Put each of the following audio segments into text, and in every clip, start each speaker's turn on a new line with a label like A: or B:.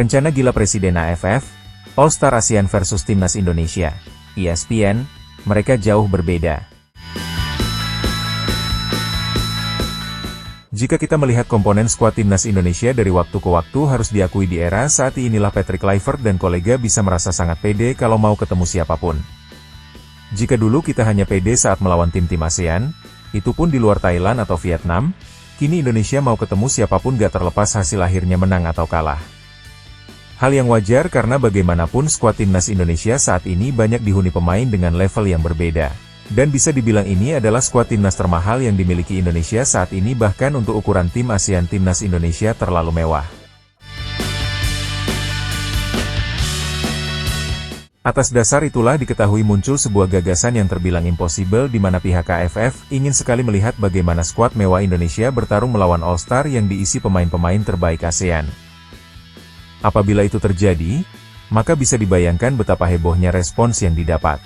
A: Rencana gila Presiden AFF, All-Star ASEAN versus Timnas Indonesia, ESPN, mereka jauh berbeda. Jika kita melihat komponen skuad Timnas Indonesia dari waktu ke waktu, harus diakui di era saat inilah Patrick Kluivert dan kolega bisa merasa sangat pede kalau mau ketemu siapapun. Jika dulu kita hanya pede saat melawan tim-tim ASEAN, itu pun di luar Thailand atau Vietnam, kini Indonesia mau ketemu siapapun gak terlepas hasil akhirnya menang atau kalah. Hal yang wajar karena bagaimanapun skuad Timnas Indonesia saat ini banyak dihuni pemain dengan level yang berbeda. Dan bisa dibilang ini adalah skuad Timnas termahal yang dimiliki Indonesia saat ini, bahkan untuk ukuran tim ASEAN Timnas Indonesia terlalu mewah. Atas dasar itulah diketahui muncul sebuah gagasan yang terbilang impossible di mana pihak AFF ingin sekali melihat bagaimana skuad mewah Indonesia bertarung melawan All-Star yang diisi pemain-pemain terbaik ASEAN. Apabila itu terjadi, maka bisa dibayangkan betapa hebohnya respons yang didapat.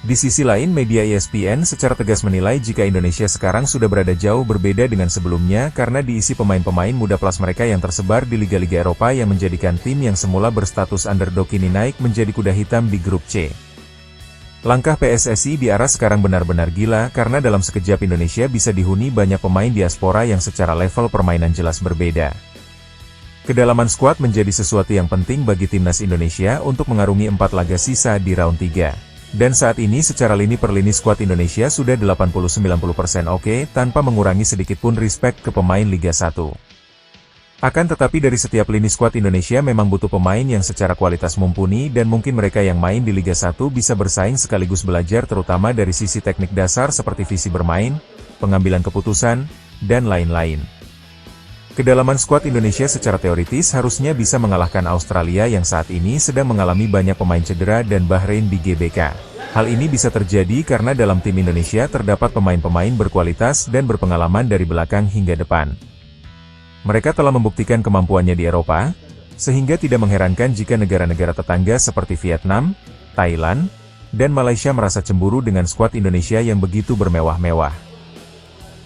A: Di sisi lain, media ESPN secara tegas menilai jika Indonesia sekarang sudah berada jauh berbeda dengan sebelumnya karena diisi pemain-pemain muda plus mereka yang tersebar di liga-liga Eropa yang menjadikan tim yang semula berstatus underdog kini naik menjadi kuda hitam di grup C. Langkah PSSI di arah sekarang benar-benar gila karena dalam sekejap Indonesia bisa dihuni banyak pemain diaspora yang secara level permainan jelas berbeda. Kedalaman skuad menjadi sesuatu yang penting bagi Timnas Indonesia untuk mengarungi 4 laga sisa di round 3. Dan saat ini secara lini per lini skuad Indonesia sudah 80-90% oke, tanpa mengurangi sedikitpun respect ke pemain Liga 1. Akan tetapi dari setiap lini skuad Indonesia memang butuh pemain yang secara kualitas mumpuni dan mungkin mereka yang main di Liga 1 bisa bersaing sekaligus belajar terutama dari sisi teknik dasar seperti visi bermain, pengambilan keputusan, dan lain-lain. Kedalaman skuad Indonesia secara teoritis harusnya bisa mengalahkan Australia yang saat ini sedang mengalami banyak pemain cedera dan Bahrain di GBK. Hal ini bisa terjadi karena dalam tim Indonesia terdapat pemain-pemain berkualitas dan berpengalaman dari belakang hingga depan. Mereka telah membuktikan kemampuannya di Eropa, sehingga tidak mengherankan jika negara-negara tetangga seperti Vietnam, Thailand, dan Malaysia merasa cemburu dengan skuad Indonesia yang begitu bermewah-mewah.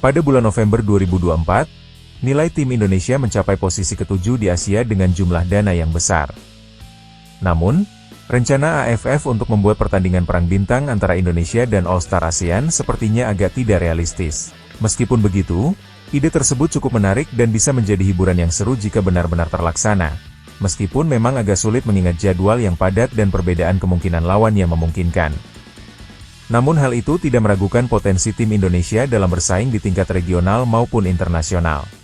A: Pada bulan November 2024, nilai tim Indonesia mencapai posisi ke-7 di Asia dengan jumlah dana yang besar. Namun, rencana AFF untuk membuat pertandingan perang bintang antara Indonesia dan All-Star ASEAN sepertinya agak tidak realistis. Meskipun begitu, ide tersebut cukup menarik dan bisa menjadi hiburan yang seru jika benar-benar terlaksana. Meskipun memang agak sulit mengingat jadwal yang padat dan perbedaan kemungkinan lawan yang memungkinkan. Namun hal itu tidak meragukan potensi tim Indonesia dalam bersaing di tingkat regional maupun internasional.